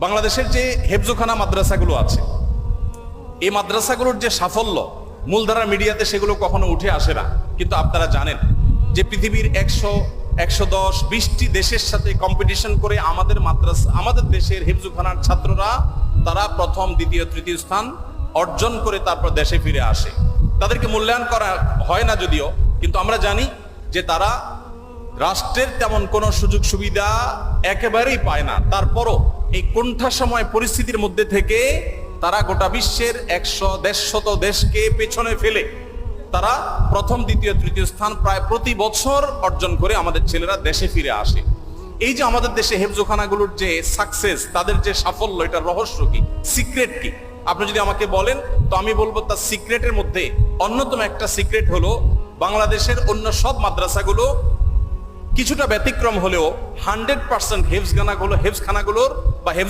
বাংলাদেশের যে হেফজোখানা মাদ্রাসাগুলো আছে, এই মাদ্রাসাগুলোর যে সাফল্য মূলধারার মিডিয়াতে সেগুলো কখনো উঠে আসে না। কিন্তু আপনারা জানেন যে পৃথিবীর 100, 110, 20টি দেশের সাথে কম্পিটিশন করে আমাদের মাদ্রাসা, আমাদের দেশের হেফজোখানার ছাত্ররা তারা প্রথম, দ্বিতীয়, তৃতীয় স্থান অর্জন করে তারপর দেশে ফিরে আসে। তাদেরকে মূল্যায়ন করা হয় না যদিও, কিন্তু আমরা জানি যে তারা রাষ্ট্রের তেমন কোনো সুযোগ সুবিধা একেবারেই পায় না। তারপরও এই কোণঠাসময় পরিস্থিতির মধ্যে থেকে তারা গোটা বিশ্বের 100-150 দেশকে পেছনে ফেলে তারা প্রথম, দ্বিতীয়, তৃতীয় স্থান প্রায় প্রতি বছর অর্জন করে আমাদের ছেলেরা দেশে ফিরে আসে। এই যে আমাদের দেশে হেফজোখানাগুলোর যে সাকসেস, তাদের যে সাফল্য, এটা রহস্য কি, সিক্রেট কি? আপনি যদি আমাকে বলেন তো আমি বলবো তার সিক্রেটের মধ্যে অন্যতম একটা সিক্রেট হলো বাংলাদেশের অন্য সব মাদ্রাসাগুলো কিছুটা ব্যতিক্রম হলেও 100% হেফজখানাগুলোর বা হেফজ